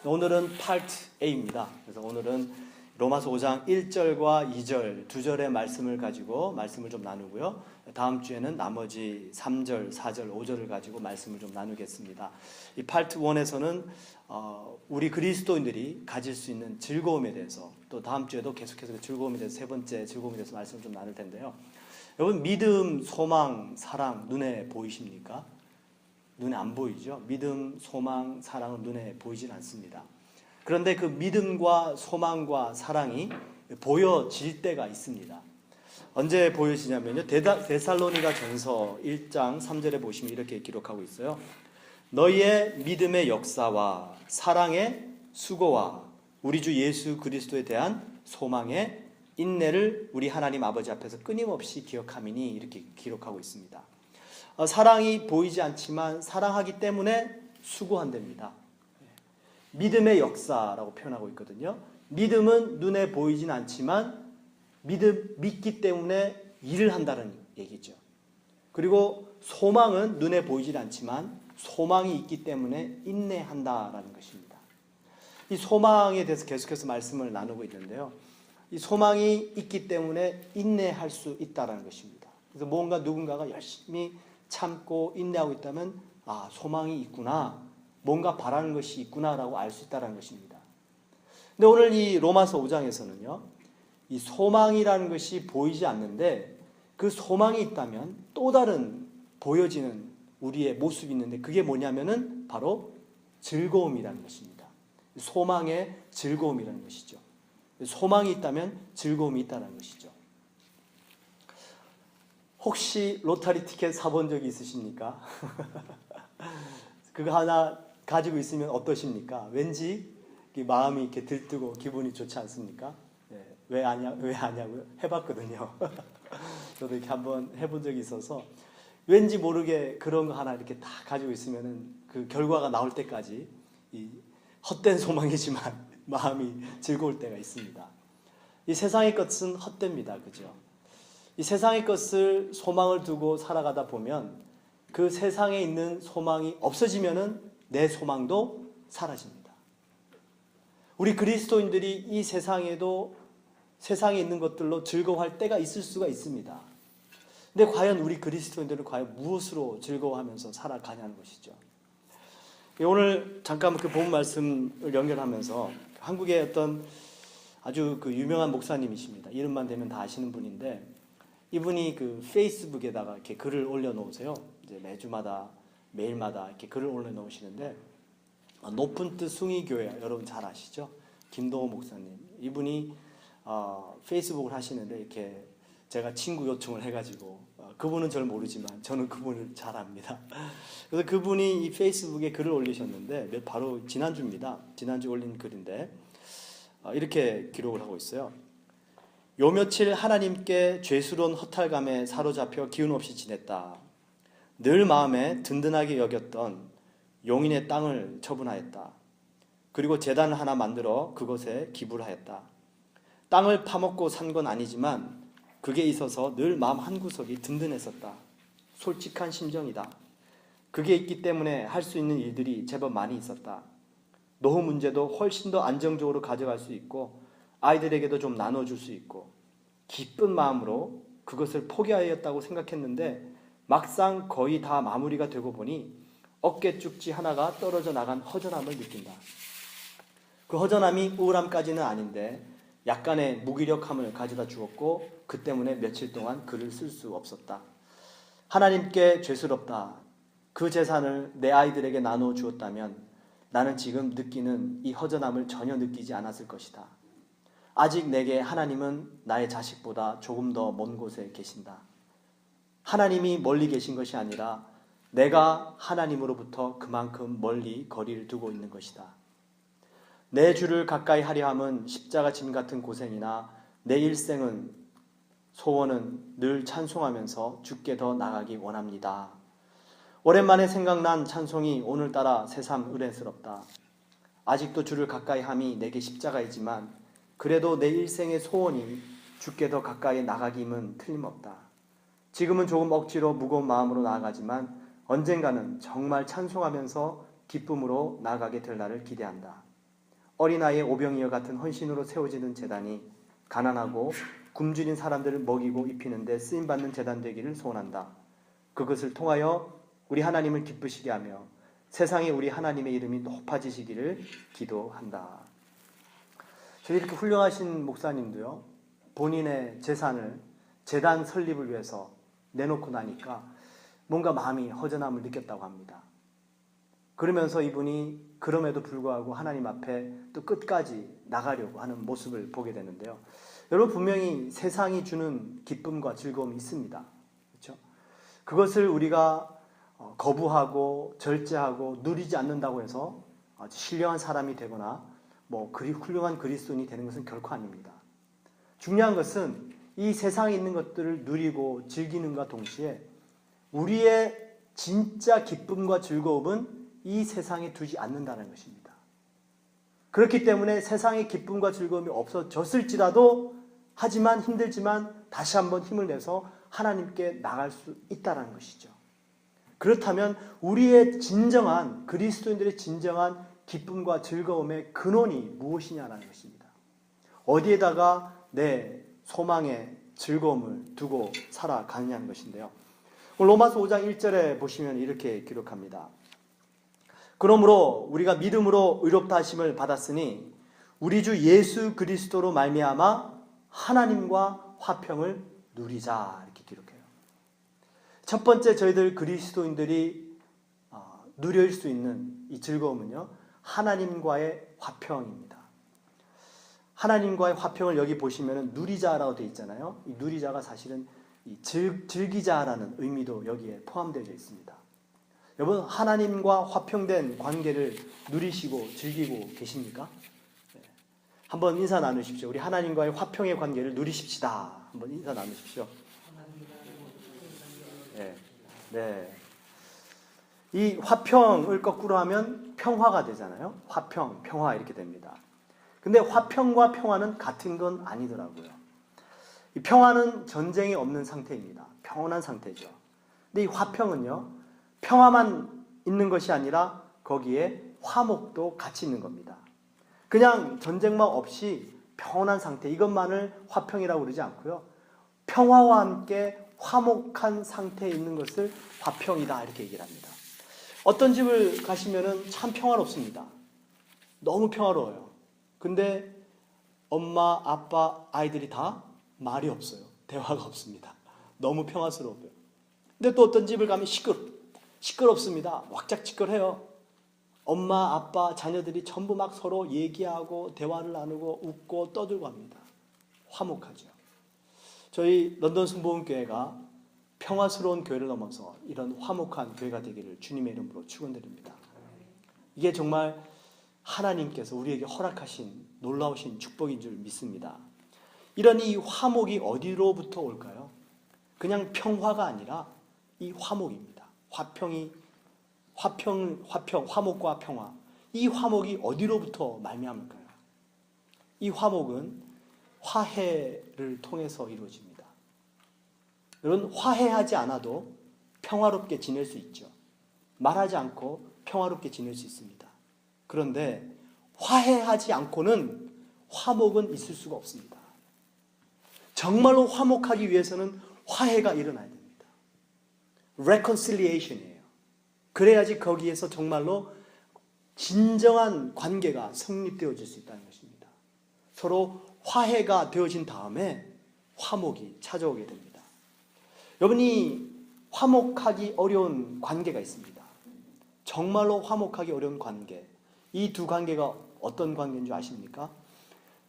오늘은 파트 A입니다. 그래서 오늘은 로마서 5장 1절과 2절, 2절의 말씀을 가지고 말씀을 좀 나누고요. 다음 주에는 나머지 3절, 4절, 5절을 가지고 말씀을 좀 나누겠습니다. 이 파트 1에서는 우리 그리스도인들이 가질 수 있는 즐거움에 대해서, 또 다음 주에도 계속해서 그 즐거움에 대해서, 세 번째 즐거움에 대해서 말씀을 좀 나눌 텐데요. 여러분, 믿음, 소망, 사랑 눈에 보이십니까? 눈에 안 보이죠? 믿음, 소망, 사랑은 눈에 보이진 않습니다. 그런데 그 믿음과 소망과 사랑이 보여질 때가 있습니다. 언제 보여지냐면요, 데살로니가 전서 1장 3절에 보시면 이렇게 기록하고 있어요. 너희의 믿음의 역사와 사랑의 수고와 우리 주 예수 그리스도에 대한 소망의 인내를 우리 하나님 아버지 앞에서 끊임없이 기억하미니, 이렇게 기록하고 있습니다. 사랑이 보이지 않지만 사랑하기 때문에 수고한답니다. 믿음의 역사라고 표현하고 있거든요. 믿음은 눈에 보이진 않지만 믿기 때문에 일을 한다는 얘기죠. 그리고 소망은 눈에 보이질 않지만 소망이 있기 때문에 인내한다라는 것입니다. 이 소망에 대해서 계속해서 말씀을 나누고 있는데요. 이 소망이 있기 때문에 인내할 수 있다는 것입니다. 그래서 뭔가 누군가가 열심히 참고 인내하고 있다면 소망이 있구나, 뭔가 바라는 것이 있구나라고 알 수 있다는 것입니다. 근데 오늘 이 로마서 5장에서는요, 이 소망이라는 것이 보이지 않는데 그 소망이 있다면 또 다른 보여지는 우리의 모습이 있는데, 그게 뭐냐면은 바로 즐거움이라는 것입니다. 소망의 즐거움이라는 것이죠. 소망이 있다면 즐거움이 있다는 것이죠. 혹시 로터리 티켓 사본 적이 있으십니까? 그거 하나 가지고 있으면 어떠십니까? 왠지 마음이 이렇게 들뜨고 기분이 좋지 않습니까? 네, 왜 하냐고요? 해봤거든요. 저도 이렇게 한번 해본 적이 있어서 왠지 모르게 그런 거 하나 이렇게 다 가지고 있으면은 그 결과가 나올 때까지 이 헛된 소망이지만 마음이 즐거울 때가 있습니다. 이 세상의 것은 헛됩니다. 그죠? 이 세상의 것을 소망을 두고 살아가다 보면 그 세상에 있는 소망이 없어지면은 내 소망도 사라집니다. 우리 그리스도인들이 이 세상에 있는 것들로 즐거워할 때가 있을 수가 있습니다. 근데 과연 우리 그리스도인들은 과연 무엇으로 즐거워하면서 살아가냐는 것이죠. 오늘 잠깐 그 본문 말씀을 연결하면서 한국의 어떤 아주 그 유명한 목사님이십니다. 이름만 대면 다 아시는 분인데, 이분이 그 페이스북에다가 이렇게 글을 올려놓으세요. 이제 매일마다 이렇게 글을 올려놓으시는데, 높은 뜻 숭의교회, 여러분 잘 아시죠? 김동호 목사님. 이분이 페이스북을 하시는데, 이렇게 제가 친구 요청을 해가지고, 그분은 저를 모르지만 저는 그분을 잘 압니다. 그래서 그분이 이 페이스북에 글을 올리셨는데, 바로 지난주입니다. 지난주 올린 글인데, 이렇게 기록을 하고 있어요. 요 며칠 하나님께 죄스러운 허탈감에 사로잡혀 기운 없이 지냈다. 늘 마음에 든든하게 여겼던 용인의 땅을 처분하였다. 그리고 제단을 하나 만들어 그곳에 기부를 하였다. 땅을 파먹고 산 건 아니지만 그게 있어서 늘 마음 한구석이 든든했었다. 솔직한 심정이다. 그게 있기 때문에 할 수 있는 일들이 제법 많이 있었다. 노후 문제도 훨씬 더 안정적으로 가져갈 수 있고 아이들에게도 좀 나눠줄 수 있고, 기쁜 마음으로 그것을 포기하였다고 생각했는데 막상 거의 다 마무리가 되고 보니 어깨 쭉지 하나가 떨어져 나간 허전함을 느낀다. 그 허전함이 우울함까지는 아닌데 약간의 무기력함을 가져다 주었고, 그 때문에 며칠 동안 글을 쓸 수 없었다. 하나님께 죄스럽다. 그 재산을 내 아이들에게 나눠 주었다면 나는 지금 느끼는 이 허전함을 전혀 느끼지 않았을 것이다. 아직 내게 하나님은 나의 자식보다 조금 더 먼 곳에 계신다. 하나님이 멀리 계신 것이 아니라 내가 하나님으로부터 그만큼 멀리 거리를 두고 있는 것이다. 내 주를 가까이 하려 함은 십자가 짐 같은 고생이나 내 일생은 소원은 늘 찬송하면서 주께 더 나가기 원합니다. 오랜만에 생각난 찬송이 오늘따라 새삼 의뢰스럽다. 아직도 주를 가까이 함이 내게 십자가이지만 그래도 내 일생의 소원이 주께 더 가까이 나가김은 틀림없다. 지금은 조금 억지로 무거운 마음으로 나아가지만 언젠가는 정말 찬송하면서 기쁨으로 나아가게 될 날을 기대한다. 어린아이의 오병이어 같은 헌신으로 세워지는 제단이 가난하고 굶주린 사람들을 먹이고 입히는 데 쓰임받는 제단 되기를 소원한다. 그것을 통하여 우리 하나님을 기쁘시게 하며 세상에 우리 하나님의 이름이 높아지시기를 기도한다. 저희 이렇게 훌륭하신 목사님도요, 본인의 재산을 제단 설립을 위해서 내놓고 나니까 뭔가 마음이 허전함을 느꼈다고 합니다. 그러면서 이분이 그럼에도 불구하고 하나님 앞에 또 끝까지 나가려고 하는 모습을 보게 되는데요. 여러분, 분명히 세상이 주는 기쁨과 즐거움이 있습니다. 그렇죠? 그것을 우리가 거부하고 절제하고 누리지 않는다고 해서 아주 신령한 사람이 되거나 훌륭한 그리스도인이 되는 것은 결코 아닙니다. 중요한 것은 이 세상에 있는 것들을 누리고 즐기는과 동시에 우리의 진짜 기쁨과 즐거움은 이 세상에 두지 않는다는 것입니다. 그렇기 때문에 세상의 기쁨과 즐거움이 없어졌을지라도 하지만 힘들지만 다시 한번 힘을 내서 하나님께 나갈 수 있다는 것이죠. 그렇다면 우리의 진정한 그리스도인들의 진정한 기쁨과 즐거움의 근원이 무엇이냐는 것입니다. 어디에다가 내 소망의 즐거움을 두고 살아가느냐는 것인데요. 로마서 5장 1절에 보시면 이렇게 기록합니다. 그러므로 우리가 믿음으로 의롭다 하심을 받았으니 우리 주 예수 그리스도로 말미암아 하나님과 화평을 누리자, 이렇게 기록해요. 첫 번째 저희들 그리스도인들이 누릴 수 있는 이 즐거움은요, 하나님과의 화평입니다. 하나님과의 화평을 여기 보시면 누리자라고 되어 있잖아요. 이 누리자가 사실은 이 즐기자라는 의미도 여기에 포함되어 있습니다. 여러분, 하나님과 화평된 관계를 누리시고 즐기고 계십니까? 네. 한번 인사 나누십시오. 우리 하나님과의 화평의 관계를 누리십시다. 한번 인사 나누십시오. 네. 네. 이 화평을 거꾸로 하면 평화가 되잖아요. 화평, 평화 이렇게 됩니다. 근데 화평과 평화는 같은 건 아니더라고요. 이 평화는 전쟁이 없는 상태입니다. 평온한 상태죠. 근데 이 화평은요, 평화만 있는 것이 아니라 거기에 화목도 같이 있는 겁니다. 그냥 전쟁만 없이 평온한 상태, 이것만을 화평이라고 그러지 않고요, 평화와 함께 화목한 상태에 있는 것을 화평이다, 이렇게 얘기를 합니다. 어떤 집을 가시면은 참 평화롭습니다. 너무 평화로워요. 근데 엄마, 아빠, 아이들이 다 말이 없어요. 대화가 없습니다. 너무 평화스러워요. 근데 또 어떤 집을 가면 시끄럽습니다. 왁작지껄해요. 엄마, 아빠, 자녀들이 전부 막 서로 얘기하고 대화를 나누고 웃고 떠들고 합니다. 화목하죠. 저희 런던 순복음교회가 평화스러운 교회를 넘어서 이런 화목한 교회가 되기를 주님의 이름으로 축원드립니다. 이게 정말 하나님께서 우리에게 허락하신 놀라우신 축복인 줄 믿습니다. 이런 이 화목이 어디로부터 올까요? 그냥 평화가 아니라 이 화목입니다. 화목과 평화. 이 화목이 어디로부터 말미암을까요? 이 화목은 화해를 통해서 이루어집니다. 여러분, 화해하지 않아도 평화롭게 지낼 수 있죠. 말하지 않고 평화롭게 지낼 수 있습니다. 그런데 화해하지 않고는 화목은 있을 수가 없습니다. 정말로 화목하기 위해서는 화해가 일어나야 됩니다. reconciliation이에요. 그래야지 거기에서 정말로 진정한 관계가 성립되어질 수 있다는 것입니다. 서로 화해가 되어진 다음에 화목이 찾아오게 됩니다. 여러분이 화목하기 어려운 관계가 있습니다. 정말로 화목하기 어려운 관계. 이 두 관계가 어떤 관계인 줄 아십니까?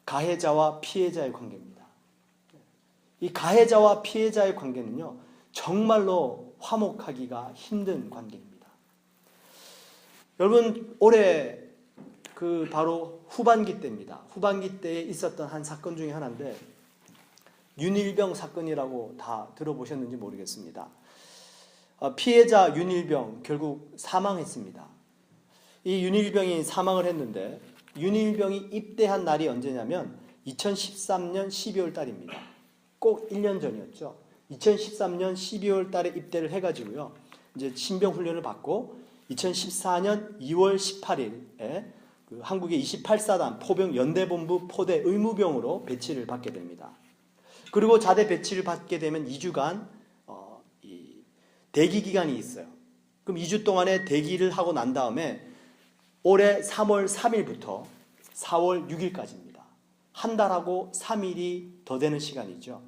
가해자와 피해자의 관계입니다. 이 가해자와 피해자의 관계는요, 정말로 화목하기가 힘든 관계입니다. 여러분, 올해 바로 후반기 때입니다. 후반기 때에 있었던 한 사건 중에 하나인데, 윤일병 사건이라고 다 들어보셨는지 모르겠습니다. 피해자 윤일병 결국 사망했습니다. 이 윤일병이 사망을 했는데, 윤일병이 입대한 날이 언제냐면 2013년 12월 달입니다. 꼭 1년 전이었죠. 2013년 12월 달에 입대를 해가지고요, 이제 신병 훈련을 받고 2014년 2월 18일에 그 한국의 28사단 포병 연대본부 포대 의무병으로 배치를 받게 됩니다. 그리고 자대 배치를 받게 되면 2주간 이 대기 기간이 있어요. 그럼 2주 동안의 대기를 하고 난 다음에 올해 3월 3일부터 4월 6일까지입니다. 한 달하고 3일이 더 되는 시간이죠.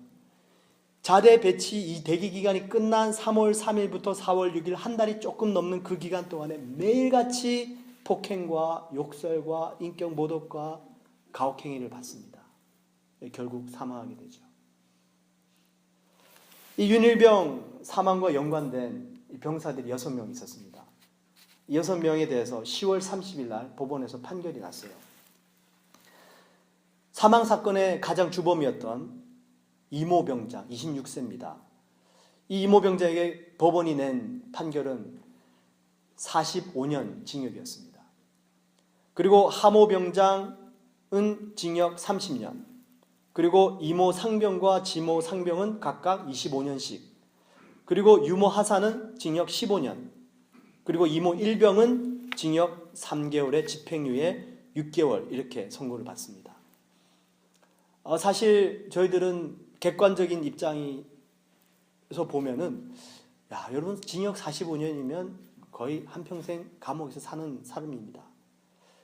자대 배치 이 대기 기간이 끝난 3월 3일부터 4월 6일 한 달이 조금 넘는 그 기간 동안에 매일같이 폭행과 욕설과 인격 모독과 가혹행위를 받습니다. 결국 사망하게 되죠. 이 윤일병 사망과 연관된 병사들이 6명 있었습니다. 이 6명에 대해서 10월 30일 날 법원에서 판결이 났어요. 사망 사건의 가장 주범이었던 이모 병장 26세입니다. 이 이모 병장에게 법원이 낸 판결은 45년 징역이었습니다. 그리고 하모 병장은 징역 30년, 그리고 이모 상병과 지모 상병은 각각 25년씩, 그리고 유모 하사는 징역 15년, 그리고 이모 일병은 징역 3개월에 집행유예 6개월 이렇게 선고를 받습니다. 사실 저희들은 객관적인 입장에서 보면은 여러분 징역 45년이면 거의 한평생 감옥에서 사는 사람입니다.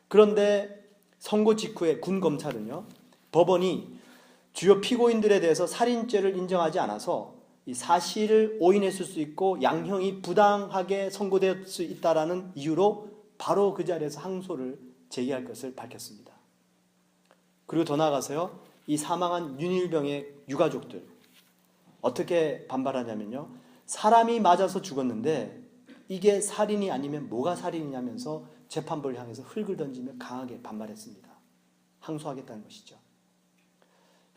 그런데 선고 직후에 군 검찰은요, 법원이 주요 피고인들에 대해서 살인죄를 인정하지 않아서 이 사실을 오인했을 수 있고 양형이 부당하게 선고될 수 있다라는 이유로 바로 그 자리에서 항소를 제기할 것을 밝혔습니다. 그리고 더 나아가서요, 이 사망한 윤일병의 유가족들 어떻게 반발하냐면요, 사람이 맞아서 죽었는데 이게 살인이 아니면 뭐가 살인이냐면서 재판부를 향해서 흙을 던지며 강하게 반발했습니다. 항소하겠다는 것이죠.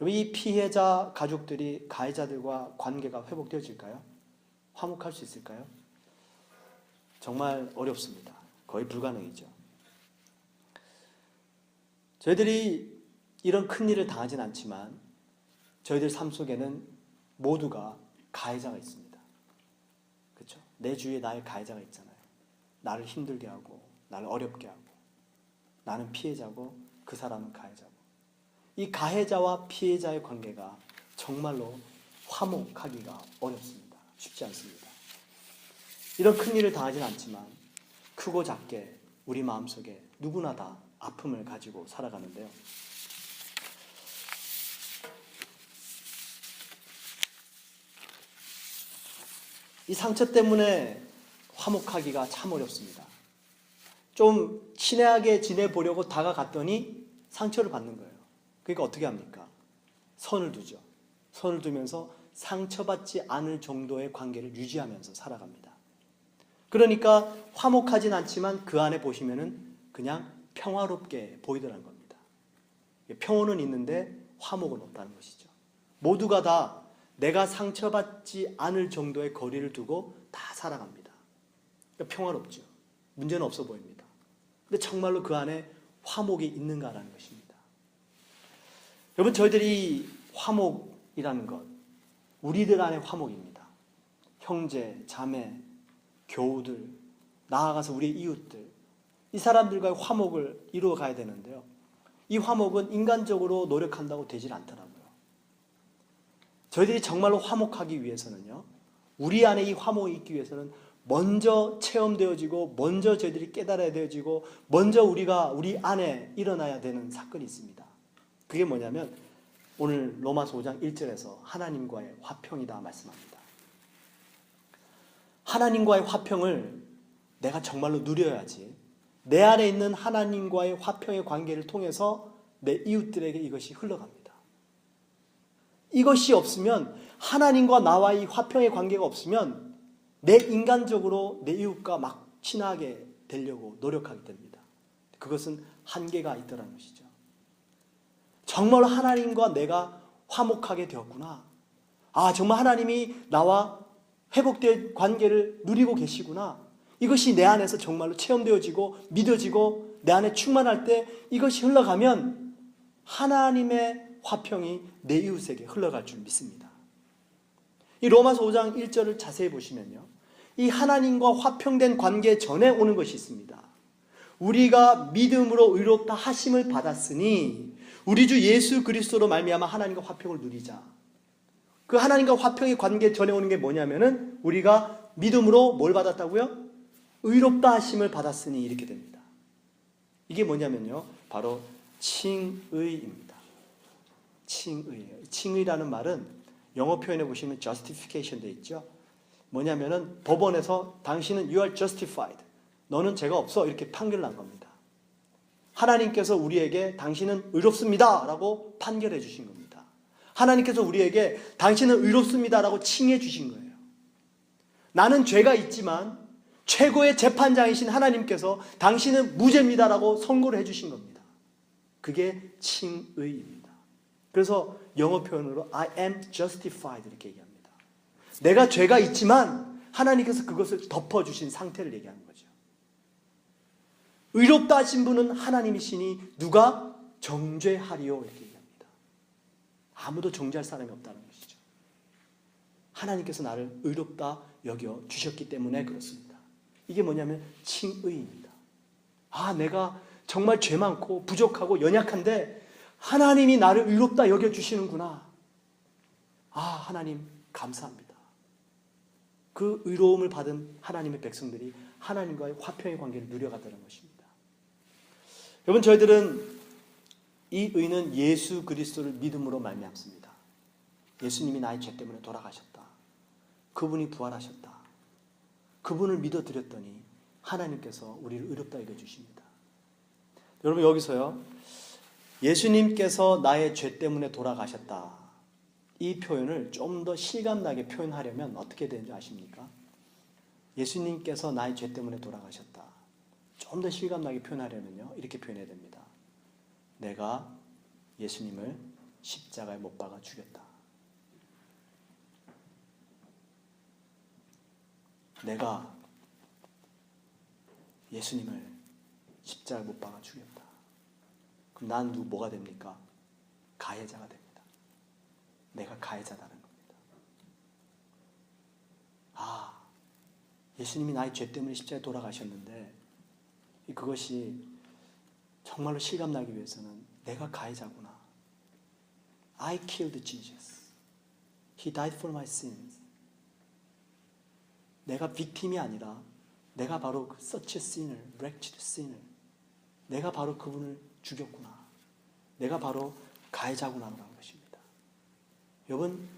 이 피해자 가족들이 가해자들과 관계가 회복되어질까요? 화목할 수 있을까요? 정말 어렵습니다. 거의 불가능이죠. 저희들이 이런 큰 일을 당하진 않지만 저희들 삶 속에는 모두가 가해자가 있습니다. 그렇죠? 내 주위에 나의 가해자가 있잖아요. 나를 힘들게 하고 나를 어렵게 하고 나는 피해자고 그 사람은 가해자고, 이 가해자와 피해자의 관계가 정말로 화목하기가 어렵습니다. 쉽지 않습니다. 이런 큰 일을 당하진 않지만 크고 작게 우리 마음속에 누구나 다 아픔을 가지고 살아가는데요. 이 상처 때문에 화목하기가 참 어렵습니다. 좀 친하게 지내보려고 다가갔더니 상처를 받는 거예요. 그러니까 어떻게 합니까? 선을 두죠. 선을 두면서 상처받지 않을 정도의 관계를 유지하면서 살아갑니다. 그러니까 화목하진 않지만 그 안에 보시면은 그냥 평화롭게 보이더라는 겁니다. 평온은 있는데 화목은 없다는 것이죠. 모두가 다 내가 상처받지 않을 정도의 거리를 두고 다 살아갑니다. 그러니까 평화롭죠. 문제는 없어 보입니다. 근데 정말로 그 안에 화목이 있는가라는 것입니다. 여러분, 저희들이 화목이라는 것, 우리들 안에 화목입니다. 형제, 자매, 교우들, 나아가서 우리의 이웃들, 이 사람들과의 화목을 이루어 가야 되는데요. 이 화목은 인간적으로 노력한다고 되질 않더라고요. 저희들이 정말로 화목하기 위해서는요, 우리 안에 이 화목이 있기 위해서는 먼저 체험되어지고, 먼저 저희들이 깨달아야 되어지고, 먼저 우리 안에 일어나야 되는 사건이 있습니다. 그게 뭐냐면 오늘 로마서 5장 1절에서 하나님과의 화평이다 말씀합니다. 하나님과의 화평을 내가 정말로 누려야지 내 안에 있는 하나님과의 화평의 관계를 통해서 내 이웃들에게 이것이 흘러갑니다. 이것이 없으면, 하나님과 나와의 화평의 관계가 없으면 내 인간적으로 내 이웃과 막 친하게 되려고 노력하게 됩니다. 그것은 한계가 있다는 것이죠. 정말 하나님과 내가 화목하게 되었구나. 정말 하나님이 나와 회복된 관계를 누리고 계시구나. 이것이 내 안에서 정말로 체험되어지고 믿어지고 내 안에 충만할 때 이것이 흘러가면 하나님의 화평이 내 이웃에게 흘러갈 줄 믿습니다. 이 로마서 5장 1절을 자세히 보시면요, 이 하나님과 화평된 관계 전에 오는 것이 있습니다. 우리가 믿음으로 의롭다 하심을 받았으니 우리 주 예수 그리스도로 말미암아 하나님과 화평을 누리자. 그 하나님과 화평의 관계 전해오는 게 뭐냐면은 우리가 믿음으로 뭘 받았다고요? 의롭다 하심을 받았으니 이렇게 됩니다. 이게 뭐냐면요, 바로 칭의입니다. 칭의예요. 칭의라는 말은 영어 표현에 보시면 justification 돼 있죠. 뭐냐면은 법원에서 당신은 you are justified, 너는 죄가 없어, 이렇게 판결을 난 겁니다. 하나님께서 우리에게 당신은 의롭습니다 라고 판결해 주신 겁니다. 하나님께서 우리에게 당신은 의롭습니다 라고 칭해 주신 거예요. 나는 죄가 있지만 최고의 재판장이신 하나님께서 당신은 무죄입니다 라고 선고를 해주신 겁니다. 그게 칭의입니다. 그래서 영어 표현으로 I am justified 이렇게 얘기합니다. 내가 죄가 있지만 하나님께서 그것을 덮어주신 상태를 얘기하는 거죠. 의롭다 하신 분은 하나님이시니 누가 정죄하리요 이렇게 얘기합니다. 아무도 정죄할 사람이 없다는 것이죠. 하나님께서 나를 의롭다 여겨 주셨기 때문에 그렇습니다. 이게 뭐냐면 칭의입니다. 아, 내가 정말 죄 많고 부족하고 연약한데 하나님이 나를 의롭다 여겨주시는구나. 아, 하나님 감사합니다. 그 의로움을 받은 하나님의 백성들이 하나님과의 화평의 관계를 누려가다는 것입니다. 여러분, 저희들은 이 의는 예수 그리스도를 믿음으로 말미암습니다. 예수님이 나의 죄 때문에 돌아가셨다. 그분이 부활하셨다. 그분을 믿어드렸더니 하나님께서 우리를 의롭다 여겨주십니다. 여러분, 여기서요, 예수님께서 나의 죄 때문에 돌아가셨다, 이 표현을 좀 더 실감나게 표현하려면 어떻게 되는지 아십니까? 예수님께서 나의 죄 때문에 돌아가셨다, 좀 더 실감나게 표현하려면요, 이렇게 표현해야 됩니다. 내가 예수님을 십자가에 못 박아 죽였다. 내가 예수님을 십자가에 못 박아 죽였다. 그럼 난 뭐가 됩니까? 가해자가 됩니다. 내가 가해자라는 겁니다. 아, 예수님이 나의 죄 때문에 십자가에 돌아가셨는데 그것이 정말로 실감나기 위해서는 내가 가해자구나. I killed Jesus. He died for my sins. 내가 빅팀이 아니라 내가 바로 such a sinner, wretched sinner. 내가 바로 그분을 죽였구나. 내가 바로 가해자구나라는 것입니다. 여러분,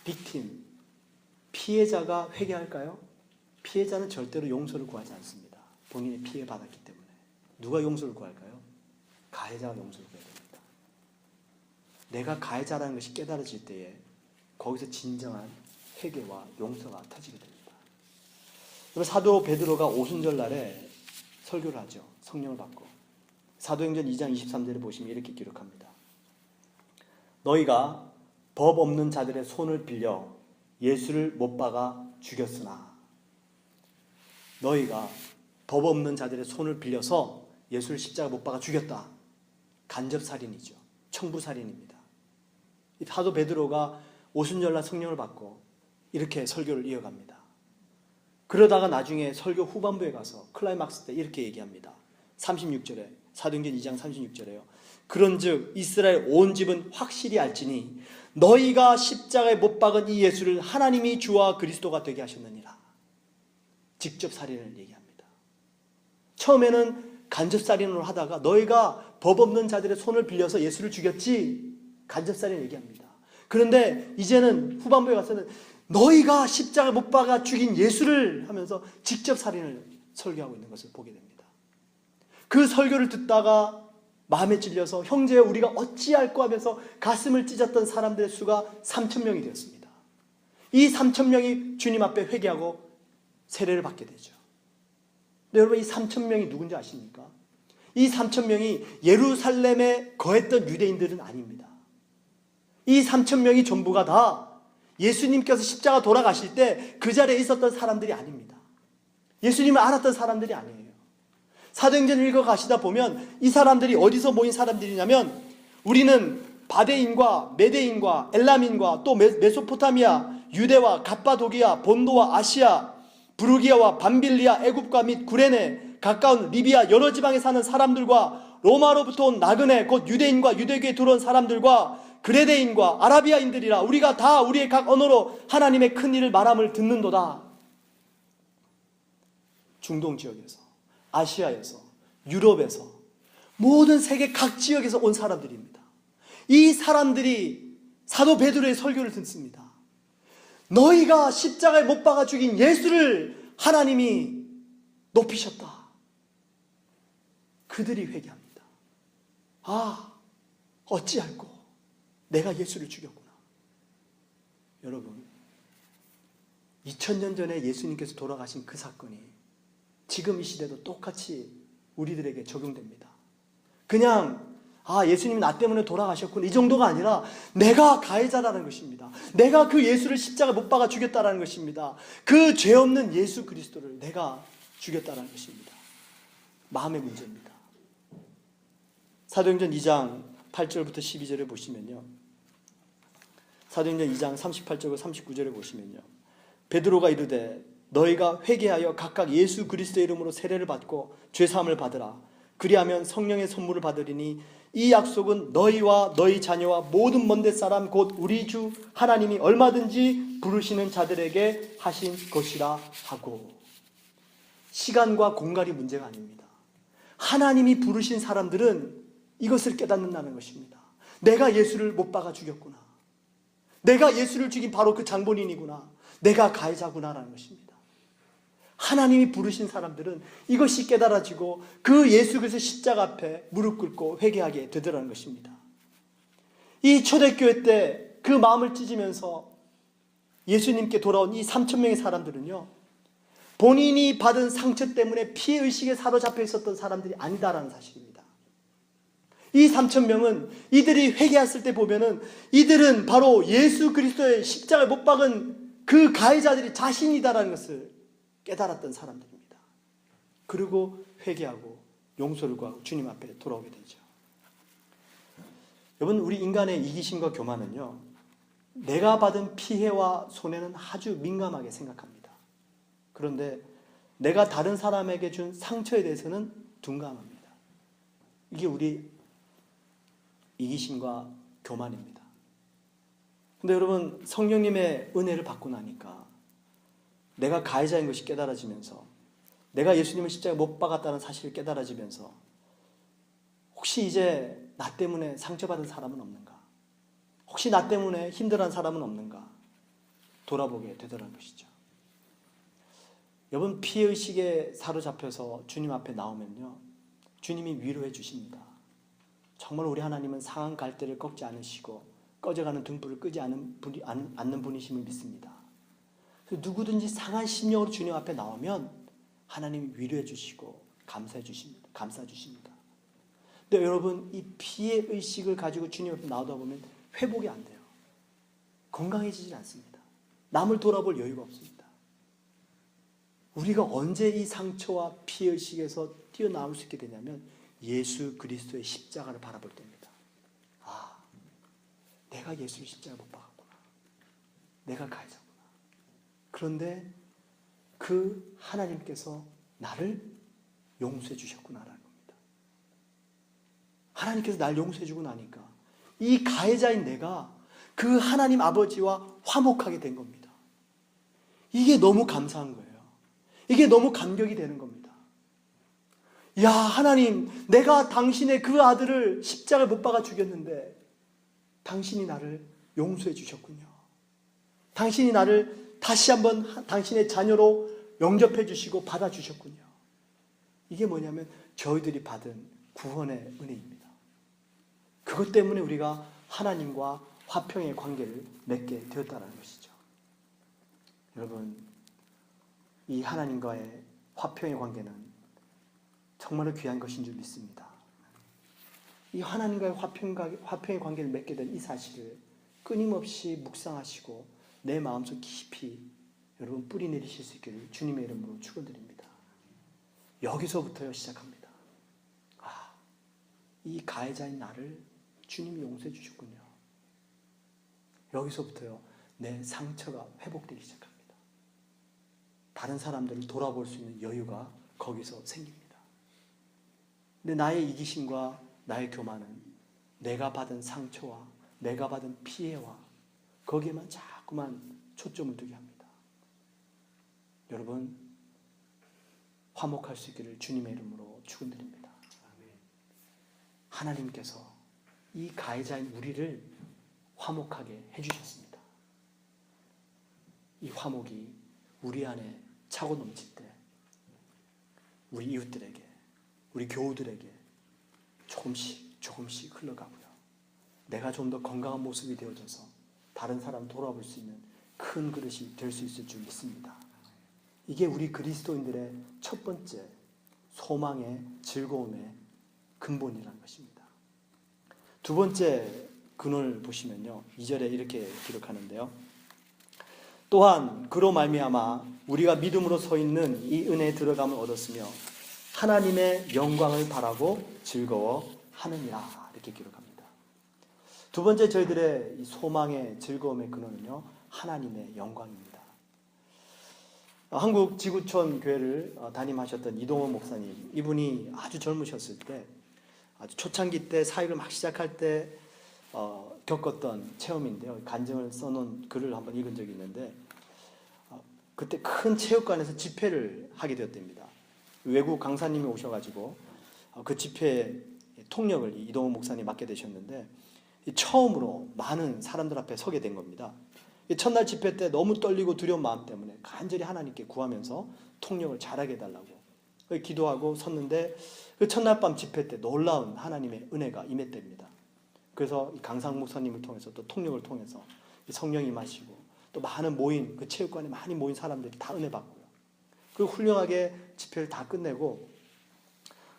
빅팀, 피해자가 회개할까요? 피해자는 절대로 용서를 구하지 않습니다. 본인이 피해받았기 때문에. 누가 용서를 구할까요? 가해자가 용서를 구해야 됩니다. 내가 가해자라는 것이 깨달아질 때에 거기서 진정한 회개와 용서가 터지게 됩니다. 사도 베드로가 오순절 날에 설교를 하죠. 성령을 받고. 사도행전 2장 23절에 보시면 이렇게 기록합니다. 너희가 법 없는 자들의 손을 빌려 예수를 못 박아 죽였으나, 너희가 법 없는 자들의 손을 빌려서 예수를 십자가 못 박아 죽였다. 간접살인이죠. 청부살인입니다. 사도 베드로가 오순절날 성령을 받고 이렇게 설교를 이어갑니다. 그러다가 나중에 설교 후반부에 가서 클라이막스 때 이렇게 얘기합니다. 36절에, 사도행전 2장 36절에요. 그런즉 이스라엘 온 집은 확실히 알지니 너희가 십자가에 못 박은 이 예수를 하나님이 주와 그리스도가 되게 하셨느니라. 직접 살인을 얘기합니다. 처음에는 간접살인으로 하다가 너희가 법 없는 자들의 손을 빌려서 예수를 죽였지, 간접살인을 얘기합니다. 그런데 이제는 후반부에 가서는 너희가 십자가에 못 박아 죽인 예수를 하면서 직접 살인을 설교하고 있는 것을 보게 됩니다. 그 설교를 듣다가 마음에 찔려서 형제여 우리가 어찌할꼬 하면서 가슴을 찢었던 사람들의 수가 3,000명이 되었습니다. 이 3,000명이 주님 앞에 회개하고 세례를 받게 되죠. 근데 여러분, 이 3,000명이 누군지 아십니까? 이 3,000명이 예루살렘에 거했던 유대인들은 아닙니다. 이 3,000명이 전부가 다 예수님께서 십자가 돌아가실 때 그 자리에 있었던 사람들이 아닙니다. 예수님을 알았던 사람들이 아니에요. 사도행전 읽어 가시다 보면 이 사람들이 어디서 모인 사람들이냐면, 우리는 바데인과 메데인과 엘람인과 또 메소포타미아, 유대와 갑바도기아, 본도와 아시아, 부르기아와 밤빌리아, 애굽과 및 구레네, 가까운 리비아 여러 지방에 사는 사람들과 로마로부터 온 나그네 곧 유대인과 유대교에 들어온 사람들과 그레데인과 아라비아인들이라 우리가 다 우리의 각 언어로 하나님의 큰 일을 말함을 듣는도다. 중동 지역에서, 아시아에서, 유럽에서, 모든 세계 각 지역에서 온 사람들입니다. 이 사람들이 사도 베드로의 설교를 듣습니다. 너희가 십자가에 못 박아 죽인 예수를 하나님이 높이셨다. 그들이 회개합니다. 아, 어찌할꼬 내가 예수를 죽였구나. 여러분, 2000년 전에 예수님께서 돌아가신 그 사건이 지금 이 시대도 똑같이 우리들에게 적용됩니다. 그냥 예수님이 나 때문에 돌아가셨군 이 정도가 아니라 내가 가해자라는 것입니다. 내가 그 예수를 십자가에 못 박아 죽였다는 것입니다. 그 죄 없는 예수 그리스도를 내가 죽였다는 것입니다. 마음의 문제입니다. 사도행전 2장 8절부터 12절에 보시면요, 사도행전 2장 38절과 39절에 보시면요, 베드로가 이르되 너희가 회개하여 각각 예수 그리스도의 이름으로 세례를 받고 죄사함을 받으라. 그리하면 성령의 선물을 받으리니 이 약속은 너희와 너희 자녀와 모든 먼데 사람 곧 우리 주 하나님이 얼마든지 부르시는 자들에게 하신 것이라 하고. 시간과 공간이 문제가 아닙니다. 하나님이 부르신 사람들은 이것을 깨닫는다는 것입니다. 내가 예수를 못 박아 죽였구나. 내가 예수를 죽인 바로 그 장본인이구나. 내가 가해자구나라는 것입니다. 하나님이 부르신 사람들은 이것이 깨달아지고 그 예수 그리스도 십자가 앞에 무릎 꿇고 회개하게 되더라는 것입니다. 이 초대교회 때 그 마음을 찢으면서 예수님께 돌아온 이 3,000명의 사람들은요, 본인이 받은 상처 때문에 피해의식에 사로잡혀 있었던 사람들이 아니다라는 사실입니다. 이 3,000명은 이들이 회개했을 때 보면은 이들은 바로 예수 그리스도의 십자가에 못 박은 그 가해자들이 자신이다라는 것을 깨달았던 사람들입니다. 그리고 회개하고 용서를 구하고 주님 앞에 돌아오게 되죠. 여러분, 우리 인간의 이기심과 교만은요, 내가 받은 피해와 손해는 아주 민감하게 생각합니다. 그런데 내가 다른 사람에게 준 상처에 대해서는 둔감합니다. 이게 우리 이기심과 교만입니다. 근데 여러분, 성령님의 은혜를 받고 나니까 내가 가해자인 것이 깨달아지면서, 내가 예수님을 십자가에 못 박았다는 사실이 깨달아지면서, 혹시 이제 나 때문에 상처받은 사람은 없는가? 혹시 나 때문에 힘들어한 사람은 없는가? 돌아보게 되더라는 것이죠. 여러분, 피해의식에 사로잡혀서 주님 앞에 나오면요, 주님이 위로해 주십니다. 정말 우리 하나님은 상한 갈대를 꺾지 않으시고 꺼져가는 등불을 끄지 않는 분이심을 믿습니다. 누구든지 상한 심령으로 주님 앞에 나오면 하나님이 위로해 주시고 감싸 주십니다. 근데 여러분, 이 피해의식을 가지고 주님 앞에 나오다 보면 회복이 안 돼요. 건강해지지 않습니다. 남을 돌아볼 여유가 없습니다. 우리가 언제 이 상처와 피해의식에서 뛰어나올 수 있게 되냐면 예수 그리스도의 십자가를 바라볼 때입니다. 내가 예수를 십자가에 못 박았구나. 내가 가해자구나. 그런데 그 하나님께서 나를 용서해 주셨구나라는 겁니다. 하나님께서 나를 용서해 주고 나니까 이 가해자인 내가 그 하나님 아버지와 화목하게 된 겁니다. 이게 너무 감사한 거예요. 이게 너무 감격이 되는 겁니다. 야, 하나님, 내가 당신의 그 아들을 십자가에 못 박아 죽였는데 당신이 나를 용서해 주셨군요. 당신이 나를 다시 한번 당신의 자녀로 영접해 주시고 받아 주셨군요. 이게 뭐냐면 저희들이 받은 구원의 은혜입니다. 그것 때문에 우리가 하나님과 화평의 관계를 맺게 되었다는 것이죠. 여러분, 이 하나님과의 화평의 관계는 정말로 귀한 것인 줄 믿습니다. 이 하나님과의 화평의 관계를 맺게 된 이 사실을 끊임없이 묵상하시고 내 마음속 깊이 여러분 뿌리 내리실 수 있기를 주님의 이름으로 축원드립니다. 여기서부터 시작합니다. 이 가해자인 나를 주님이 용서해 주셨군요. 여기서부터요, 내 상처가 회복되기 시작합니다. 다른 사람들을 돌아볼 수 있는 여유가 거기서 생깁니다. 근데 나의 이기심과 나의 교만은 내가 받은 상처와 내가 받은 피해와 거기에만 자꾸만 초점을 두게 합니다. 여러분, 화목할 수 있기를 주님의 이름으로 축원드립니다. 하나님께서 이 가해자인 우리를 화목하게 해주셨습니다. 이 화목이 우리 안에 차고 넘칠 때 우리 이웃들에게, 우리 교우들에게 조금씩 흘러가고요. 내가 좀 더 건강한 모습이 되어져서 다른 사람 돌아볼 수 있는 큰 그릇이 될 수 있을 줄 믿습니다. 이게 우리 그리스도인들의 첫 번째 소망의 즐거움의 근본이라는 것입니다. 두 번째 근원을 보시면요, 2절에 이렇게 기록하는데요. 또한 그로 말미암아 우리가 믿음으로 서 있는 이 은혜에 들어감을 얻었으며 하나님의 영광을 바라고 즐거워하느니라, 이렇게 기록합니다. 두 번째 저희들의 이 소망의 즐거움의 근원은요, 하나님의 영광입니다. 한국 지구촌 교회를 담임하셨던 이동원 목사님, 이분이 아주 젊으셨을 때, 아주 초창기 때 사역을 막 시작할 때 겪었던 체험인데요. 간증을 써놓은 글을 한번 읽은 적이 있는데, 그때 큰 체육관에서 집회를 하게 되었답니다. 외국 강사님이 오셔가지고 그 집회 통역을 이동원 목사님이 맡게 되셨는데, 처음으로 많은 사람들 앞에 서게 된 겁니다. 첫날 집회 때 너무 떨리고 두려운 마음 때문에 간절히 하나님께 구하면서 통역을 잘하게 해달라고 기도하고 섰는데, 그 첫날 밤 집회 때 놀라운 하나님의 은혜가 임했답니다. 그래서 강상 목사님을 통해서 또 통역을 통해서 성령이 임하시고 또 많은 모인, 그 체육관에 많이 모인 사람들이 다 은혜 받고요. 그리고 훌륭하게 집회를 다 끝내고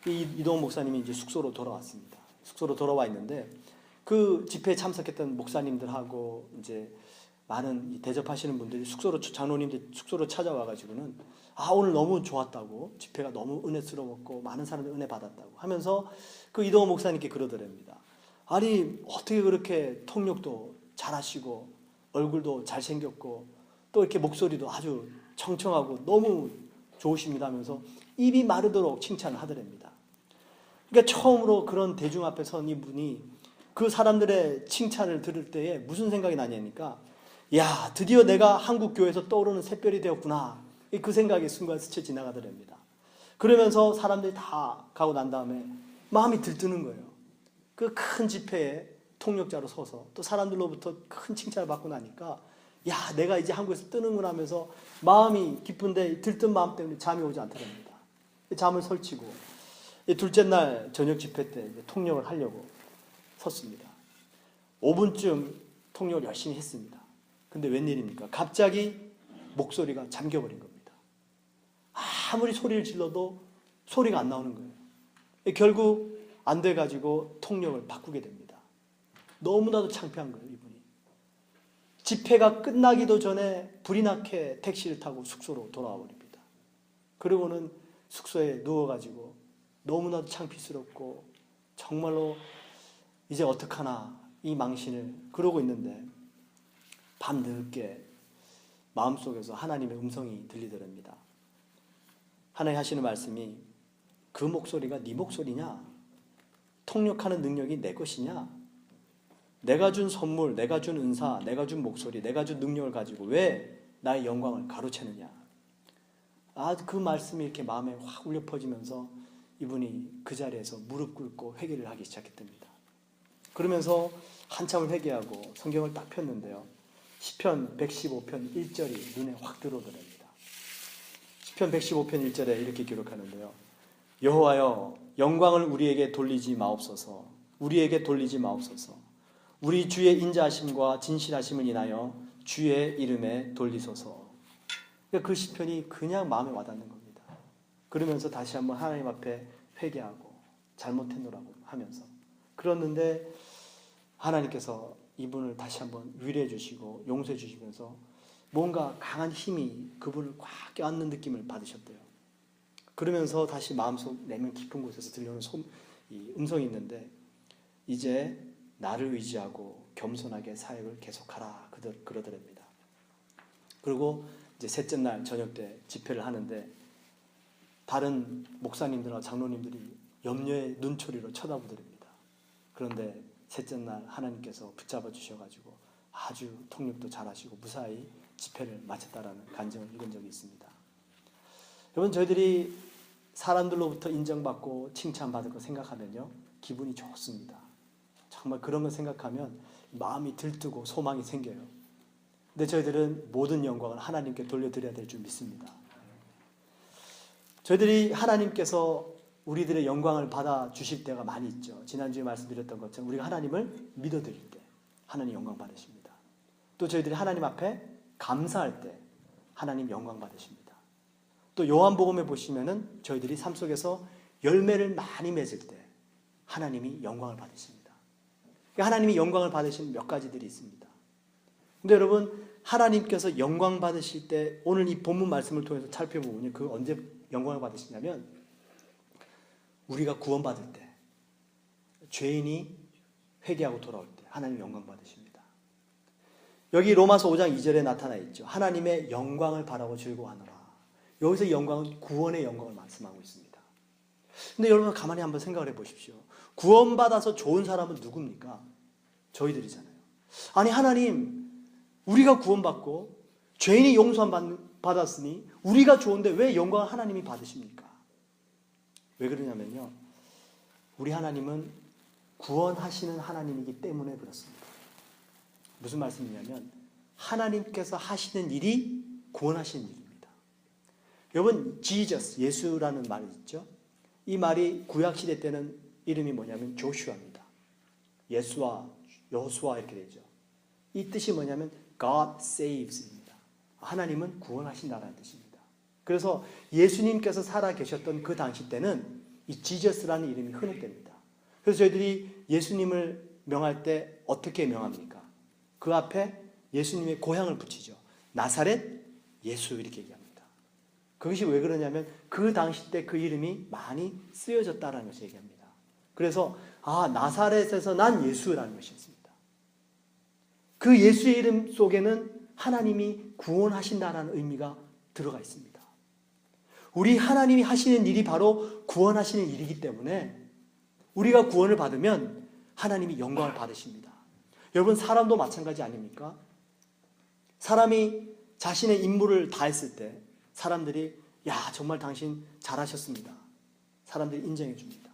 이동훈 목사님이 이제 숙소로 돌아왔습니다. 숙소로 돌아와 있는데, 그 집회에 참석했던 목사님들하고 이제 많은 대접하시는 분들이 장로님들 숙소로 찾아와가지고는 오늘 너무 좋았다고, 집회가 너무 은혜스러웠고 많은 사람들이 은혜 받았다고 하면서 그 이동훈 목사님께 그러더랍니다. 아니, 어떻게 그렇게 통역도 잘하시고 얼굴도 잘생겼고 또 이렇게 목소리도 아주 청청하고 너무 좋으십니다 하면서 입이 마르도록 칭찬을 하더랍니다. 그러니까 처음으로 그런 대중 앞에 선 이분이 그 사람들의 칭찬을 들을 때에 무슨 생각이 나냐니까, 야, 드디어 내가 한국 교회에서 떠오르는 샛별이 되었구나, 그 생각이 순간 스쳐 지나가더랍니다. 그러면서 사람들이 다 가고 난 다음에 마음이 들뜨는 거예요. 그 큰 집회에 통역자로 서서 또 사람들로부터 큰 칭찬을 받고 나니까, 야, 내가 이제 한국에서 뜨는구나 하면서 마음이 기쁜데 들뜬 마음 때문에 잠이 오지 않더랍니다. 잠을 설치고 둘째 날 저녁 집회 때 통역을 하려고 섰습니다. 5분쯤 통역을 열심히 했습니다. 근데 웬일입니까? 갑자기 목소리가 잠겨버린 겁니다. 아무리 소리를 질러도 소리가 안 나오는 거예요. 결국 안 돼가지고 통역을 바꾸게 됩니다. 너무나도 창피한 거예요, 이분이. 집회가 끝나기도 전에 불이 나게 택시를 타고 숙소로 돌아와 버립니다. 그리고는 숙소에 누워가지고 너무나도 창피스럽고 정말로 이제 어떡하나 이 망신을 그러고 있는데, 밤늦게 마음속에서 하나님의 음성이 들리더랍니다. 하나님 하시는 말씀이, 그 목소리가 네 목소리냐? 통역하는 능력이 내 것이냐? 내가 준 선물, 내가 준 은사, 내가 준 목소리, 내가 준 능력을 가지고 왜 나의 영광을 가로채느냐? 그 말씀이 이렇게 마음에 확 울려 퍼지면서 이분이 그 자리에서 무릎 꿇고 회개를 하기 시작했답니다. 그러면서 한참을 회개하고 성경을 딱 폈는데요, 시편 115편 1절이 눈에 확 들어오더랍니다. 시편 115편 1절에 이렇게 기록하는데요. 여호와여, 영광을 우리에게 돌리지 마옵소서. 우리에게 돌리지 마옵소서. 우리 주의 인자하심과 진실하심을 인하여 주의 이름에 돌리소서. 그 시편이 그냥 마음에 와닿는 겁니다. 그러면서 다시 한번 하나님 앞에 회개하고 잘못했노라고 하면서 그랬는데, 하나님께서 이분을 다시 한번 위로해 주시고 용서해 주시면서 뭔가 강한 힘이 그분을 꽉 껴안는 느낌을 받으셨대요. 그러면서 다시 마음속 내면 깊은 곳에서 들려오는 이 음성이 있는데, 이제 나를 의지하고 겸손하게 사역을 계속하라, 그러더랍니다. 그리고 이제 셋째 날 저녁 때 집회를 하는데 다른 목사님들과 장로님들이 염려의 눈초리로 쳐다보더랍니다. 그런데 셋째 날 하나님께서 붙잡아 주셔가지고 아주 통역도 잘하시고 무사히 집회를 마쳤다라는 간증을 읽은 적이 있습니다. 여러분, 저희들이 사람들로부터 인정받고 칭찬받을 거 생각하면요, 기분이 좋습니다. 정말 그런 거 생각하면 마음이 들뜨고 소망이 생겨요. 근데 저희들은 모든 영광을 하나님께 돌려드려야 될 줄 믿습니다. 저희들이 하나님께서 우리들의 영광을 받아주실 때가 많이 있죠. 지난주에 말씀드렸던 것처럼 우리가 하나님을 믿어드릴 때 하나님 영광 받으십니다. 또 저희들이 하나님 앞에 감사할 때 하나님 영광 받으십니다. 또 요한복음에 보시면은 저희들이 삶 속에서 열매를 많이 맺을 때 하나님이 영광을 받으십니다. 하나님이 영광을 받으시는 몇 가지들이 있습니다. 근데 여러분, 하나님께서 영광 받으실 때 오늘 이 본문 말씀을 통해서 살펴보면 그 언제 영광을 받으시냐면 우리가 구원받을 때, 죄인이 회개하고 돌아올 때 하나님 영광 받으십니다. 여기 로마서 5장 2절에 나타나 있죠. 하나님의 영광을 바라고 즐거워하노라. 여기서 영광은 구원의 영광을 말씀하고 있습니다. 근데 여러분, 가만히 한번 생각을 해보십시오. 구원받아서 좋은 사람은 누굽니까? 저희들이잖아요. 아니, 하나님, 우리가 구원받고 죄인이 용서함 받았으니 우리가 좋은데 왜 영광을 하나님이 받으십니까? 왜 그러냐면요, 우리 하나님은 구원하시는 하나님이기 때문에 그렇습니다. 무슨 말씀이냐면 하나님께서 하시는 일이 구원하시는 일입니다. 여러분, Jesus, 예수라는 말이 있죠. 이 말이 구약시대 때는 이름이 뭐냐면 조슈아입니다. 예수와 여호수아 이렇게 되죠. 이 뜻이 뭐냐면 God saves입니다. 하나님은 구원하신다는 뜻입니다. 그래서 예수님께서 살아 계셨던 그 당시 때는 이 지저스라는 이름이 흔했답니다. 그래서 저희들이 예수님을 명할 때 어떻게 명합니까? 그 앞에 예수님의 고향을 붙이죠. 나사렛 예수 이렇게 얘기합니다. 그것이 왜 그러냐면 그 당시 때 그 이름이 많이 쓰여졌다는 것을 얘기합니다. 그래서 나사렛에서 난 예수라는 것이었습니다. 그 예수의 이름 속에는 하나님이 구원하신다는 의미가 들어가 있습니다. 우리 하나님이 하시는 일이 바로 구원하시는 일이기 때문에 우리가 구원을 받으면 하나님이 영광을 받으십니다. 여러분, 사람도 마찬가지 아닙니까? 사람이 자신의 임무를 다했을 때 사람들이 정말 당신 잘하셨습니다. 사람들이 인정해 줍니다.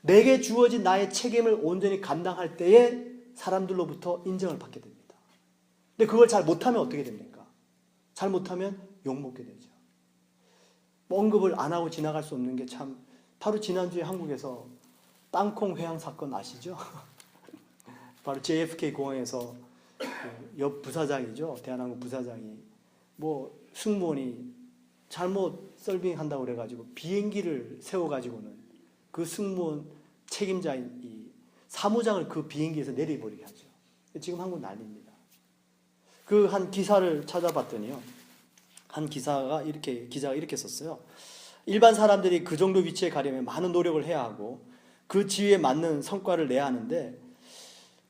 내게 주어진 나의 책임을 온전히 감당할 때에 사람들로부터 인정을 받게 됩니다. 근데 그걸 잘 못하면 어떻게 됩니까? 잘 못하면 욕먹게 되죠. 언급을 안 하고 지나갈 수 없는 게 참, 바로 지난주에 한국에서 땅콩 회항 사건 아시죠? 바로 JFK 공항에서 옆 부사장이죠. 대한항공 부사장이 승무원이 잘못 서빙한다고 그래가지고 비행기를 세워가지고는 그 승무원 책임자인 이 사무장을 그 비행기에서 내려버리게 하죠. 지금 한국 난리입니다. 그 한 기사를 찾아봤더니요, 한 기사가 이렇게 썼어요. 일반 사람들이 그 정도 위치에 가려면 많은 노력을 해야 하고 그 지위에 맞는 성과를 내야 하는데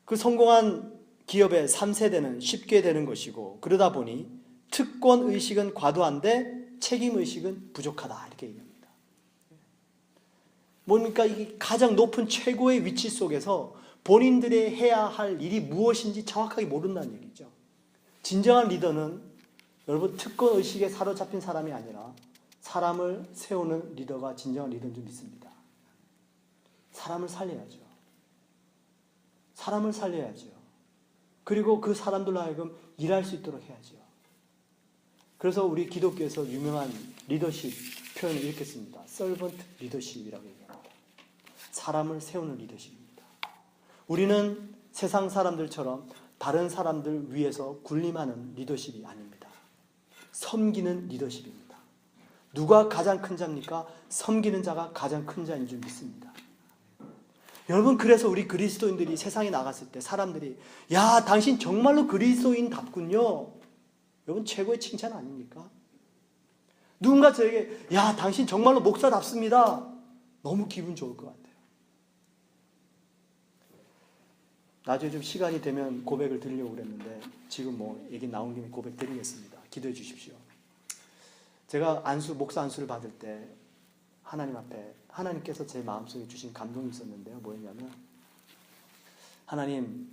그 성공한 기업의 3세대는 쉽게 되는 것이고 그러다 보니 특권 의식은 과도한데 책임 의식은 부족하다 이렇게 얘기합니다. 뭡니까? 이게 가장 높은 최고의 위치 속에서 본인들이 해야 할 일이 무엇인지 정확하게 모른다는 얘기죠. 진정한 리더는 여러분 특권 의식에 사로잡힌 사람이 아니라 사람을 세우는 리더가 진정한 리더인 줄 믿습니다. 사람을 살려야죠. 사람을 살려야죠. 그리고 그 사람들로 하여금 일할 수 있도록 해야죠. 그래서 우리 기독교에서 유명한 리더십 표현을 이렇게 씁니다. 서번트 리더십이라고 얘기합니다. 사람을 세우는 리더십입니다. 우리는 세상 사람들처럼 다른 사람들 위해서 군림하는 리더십이 아닙니다. 섬기는 리더십입니다. 누가 가장 큰 자입니까? 섬기는 자가 가장 큰 자인 줄 믿습니다. 여러분, 그래서 우리 그리스도인들이 세상에 나갔을 때 사람들이 당신 정말로 그리스도인답군요. 여러분, 최고의 칭찬 아닙니까? 누군가 저에게 당신 정말로 목사답습니다. 너무 기분 좋을 것 같아요. 나중에 좀 시간이 되면 고백을 드리려고 그랬는데 지금 얘기 나온 김에 고백 드리겠습니다. 기도해 주십시오. 제가 목사 안수를 받을 때 하나님 앞에 하나님께서 제 마음속에 주신 감동이 있었는데요. 뭐였냐면, 하나님,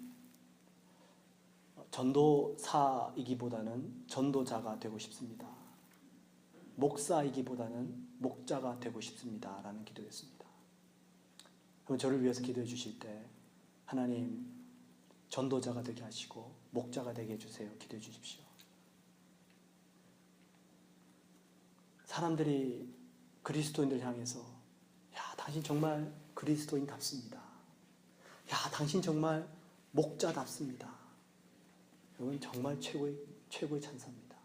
전도사이기보다는 전도자가 되고 싶습니다. 목사이기보다는 목자가 되고 싶습니다. 라는 기도였습니다. 그럼 저를 위해서 기도해 주실 때, 하나님, 전도자가 되게 하시고 목자가 되게 해주세요. 기도해 주십시오. 사람들이 그리스도인들 향해서, 야, 당신 정말 그리스도인답습니다. 야, 당신 정말 목자답습니다. 이건 정말 최고의 찬사입니다.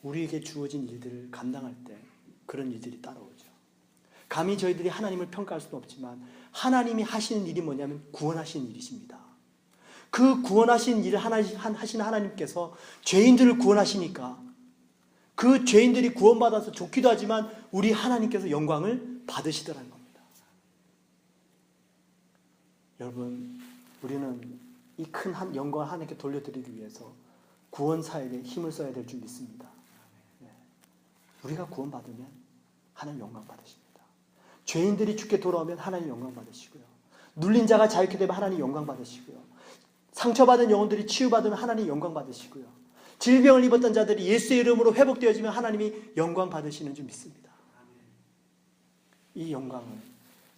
우리에게 주어진 일들을 감당할 때 그런 일들이 따라오죠. 감히 저희들이 하나님을 평가할 수는 없지만 하나님이 하시는 일이 뭐냐면 구원하시는 일이십니다. 그 구원하신 일을 하시는 하나님께서 죄인들을 구원하시니까 그 죄인들이 구원받아서 좋기도 하지만 우리 하나님께서 영광을 받으시더라는 겁니다. 여러분, 우리는 이 큰 영광을 하나님께 돌려드리기 위해서 구원사역에 힘을 써야 될 줄 믿습니다. 우리가 구원받으면 하나님 영광 받으십니다. 죄인들이 주께 돌아오면 하나님 영광 받으시고요. 눌린 자가 자유케 되면 하나님 영광 받으시고요. 상처받은 영혼들이 치유받으면 하나님 영광 받으시고요. 질병을 입었던 자들이 예수의 이름으로 회복되어지면 하나님이 영광 받으시는 줄 믿습니다. 이 영광을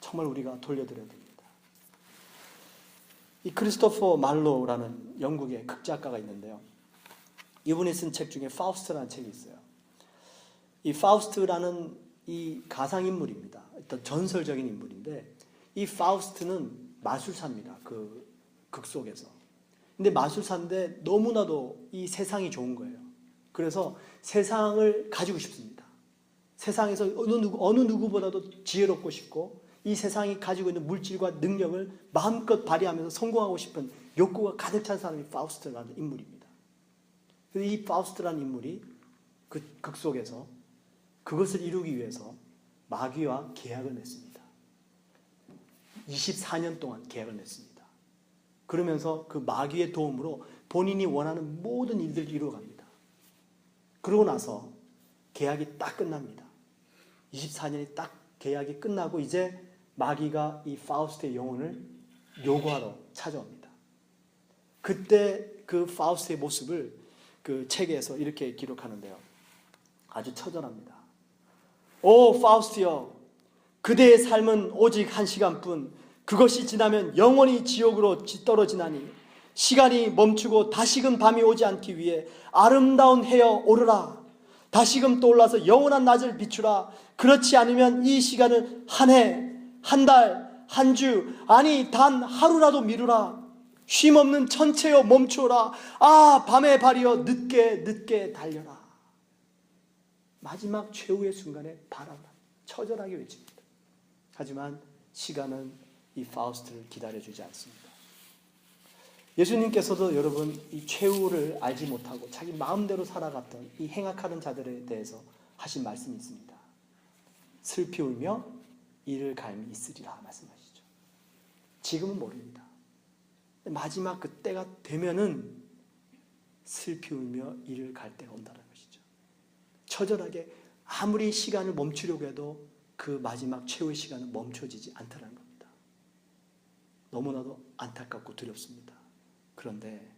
정말 우리가 돌려드려야 됩니다. 이 크리스토퍼 말로우라는 영국의 극작가가 있는데요. 이분이 쓴 책 중에 파우스트라는 책이 있어요. 이 파우스트라는 이 가상인물입니다. 어떤 전설적인 인물인데, 이 파우스트는 마술사입니다. 그 극 속에서. 근데 마술사인데 너무나도 이 세상이 좋은 거예요. 그래서 세상을 가지고 싶습니다. 세상에서 어느 누구보다도 지혜롭고 싶고, 이 세상이 가지고 있는 물질과 능력을 마음껏 발휘하면서 성공하고 싶은 욕구가 가득 찬 사람이 파우스트라는 인물입니다. 그래서 이 파우스트라는 인물이 그 극 속에서 그것을 이루기 위해서 마귀와 계약을 맺습니다. 24년 동안 계약을 맺습니다. 그러면서 그 마귀의 도움으로 본인이 원하는 모든 일들을 이루어갑니다. 그러고 나서 계약이 딱 끝납니다. 24년이 딱 계약이 끝나고 이제 마귀가 이 파우스트의 영혼을 요구하러 찾아옵니다. 그때 그 파우스트의 모습을 그 책에서 이렇게 기록하는데요. 아주 처절합니다. 오 파우스트여, 그대의 삶은 오직 한 시간뿐, 그것이 지나면 영원히 지옥으로 떨어지나니 시간이 멈추고 다시금 밤이 오지 않기 위해 아름다운 해여 오르라. 다시금 떠올라서 영원한 낮을 비추라. 그렇지 않으면 이 시간을 한 해, 한 달, 한 주, 아니 단 하루라도 미루라. 쉼없는 천체여 멈추어라. 아 밤의 발이여 늦게 달려라. 마지막 최후의 순간에 바라라. 처절하게 외칩니다. 하지만 시간은 이 파우스트를 기다려주지 않습니다. 예수님께서도 여러분 이 최후를 알지 못하고 자기 마음대로 살아갔던 이 행악하는 자들에 대해서 하신 말씀이 있습니다. 슬피 울며 이를 갈미 있으리라 말씀하시죠. 지금은 모릅니다. 마지막 그때가 되면은 슬피 울며 이를 갈 때가 온다는 것이죠. 처절하게 아무리 시간을 멈추려고 해도 그 마지막 최후의 시간은 멈춰지지 않다는 겁니다. 너무나도 안타깝고 두렵습니다. 그런데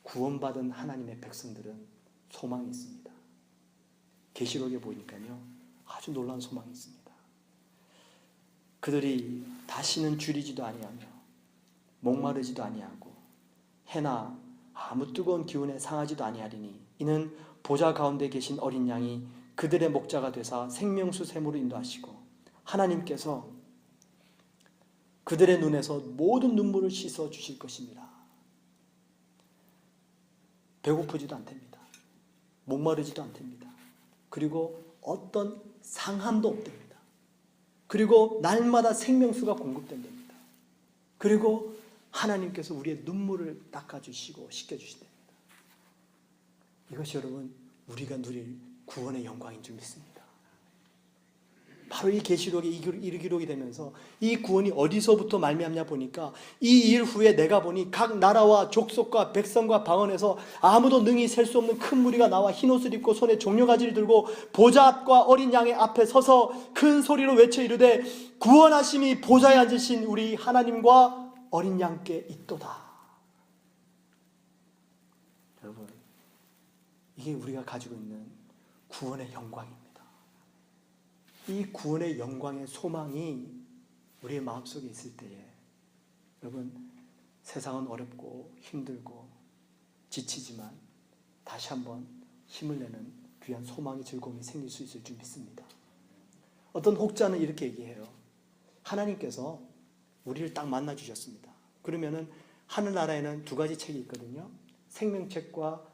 구원받은 하나님의 백성들은 소망이 있습니다. 계시록에 보니까요, 아주 놀라운 소망이 있습니다. 그들이 다시는 줄이지도 아니하며 목마르지도 아니하고 해나 아무 뜨거운 기운에 상하지도 아니하리니 이는 보좌 가운데 계신 어린 양이 그들의 목자가 되사 생명수 샘으로 인도하시고 하나님께서 그들의 눈에서 모든 눈물을 씻어 주실 것입니다. 배고프지도 않답니다. 목마르지도 않답니다. 그리고 어떤 상함도 없답니다. 그리고 날마다 생명수가 공급된답니다. 그리고 하나님께서 우리의 눈물을 닦아주시고 씻겨주신답니다. 이것이 여러분 우리가 누릴 구원의 영광인 줄 믿습니다. 바로 이 계시록에 이 기록이 되면서 이 구원이 어디서부터 말미암냐 보니까 이 일 후에 내가 보니 각 나라와 족속과 백성과 방언에서 아무도 능히 셀 수 없는 큰 무리가 나와 흰옷을 입고 손에 종려가지를 들고 보좌 앞과 어린 양의 앞에 서서 큰 소리로 외쳐 이르되 구원하심이 보좌에 앉으신 우리 하나님과 어린 양께 있도다. 여러분, 이게 우리가 가지고 있는 구원의 영광입니다. 이 구원의 영광의 소망이 우리의 마음속에 있을 때에 여러분, 세상은 어렵고 힘들고 지치지만 다시 한번 힘을 내는 귀한 소망의 즐거움이 생길 수 있을 줄 믿습니다. 어떤 혹자는 이렇게 얘기해요. 하나님께서 우리를 딱 만나 주셨습니다. 그러면은 하늘나라에는 두 가지 책이 있거든요. 생명책과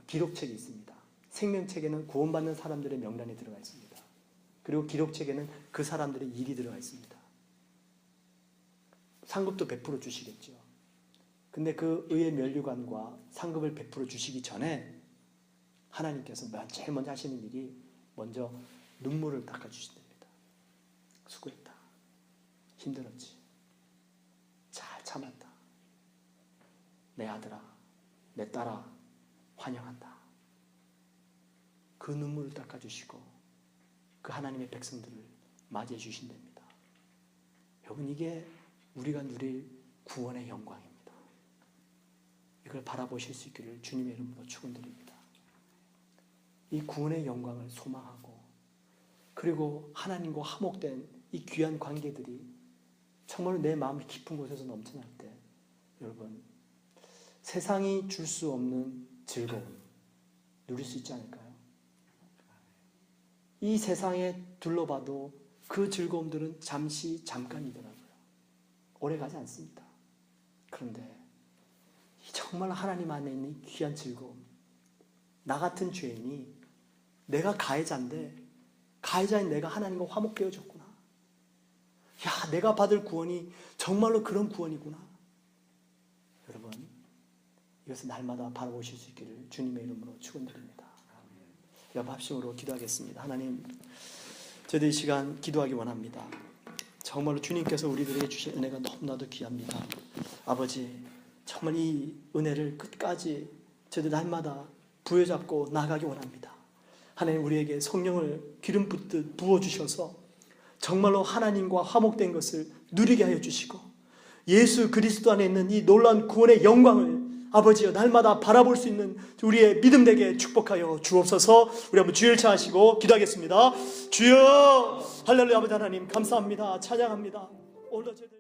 기록책이 있습니다. 생명책에는 구원받는 사람들의 명단이 들어가 있습니다. 그리고 기록책에는 그 사람들의 일이 들어가 있습니다. 상급도 100% 주시겠죠. 근데 그 의의 면류관과 상급을 100% 주시기 전에 하나님께서 제일 먼저 하시는 일이 먼저 눈물을 닦아주신답니다. 수고했다. 힘들었지. 잘 참았다. 내 아들아, 내 딸아, 환영한다. 그 눈물을 닦아주시고 그 하나님의 백성들을 맞이해 주신답니다. 여러분, 이게 우리가 누릴 구원의 영광입니다. 이걸 바라보실 수 있기를 주님의 이름으로 축원드립니다. 이 구원의 영광을 소망하고 그리고 하나님과 화목된 이 귀한 관계들이 정말 내 마음 깊은 곳에서 넘쳐날 때 여러분, 세상이 줄 수 없는 즐거움 누릴 수 있지 않을까요? 이 세상에 둘러봐도 그 즐거움들은 잠깐이더라고요. 오래 가지 않습니다. 그런데 정말 하나님 안에 있는 이 귀한 즐거움, 나 같은 죄인이 내가 가해자인데 가해자인 내가 하나님과 화목되어졌구나. 야, 내가 받을 구원이 정말로 그런 구원이구나. 여러분, 이것을 날마다 바라보실 수 있기를 주님의 이름으로 축원드립니다. 여러분, 합심으로 기도하겠습니다. 하나님, 저희들 이 시간 기도하기 원합니다. 정말로 주님께서 우리들에게 주신 은혜가 너무나도 귀합니다. 아버지, 정말 이 은혜를 끝까지 저희들 날마다 부여잡고 나가기 원합니다. 하나님, 우리에게 성령을 기름 붓듯 부어주셔서 정말로 하나님과 화목된 것을 누리게 하여 주시고 예수 그리스도 안에 있는 이 놀라운 구원의 영광을 아버지여 날마다 바라볼 수 있는 우리의 믿음 되게 축복하여 주옵소서. 우리 한번 주일 차하시고 기도하겠습니다. 주여, 할렐루야. 아버지 하나님 감사합니다. 찬양합니다. 오늘도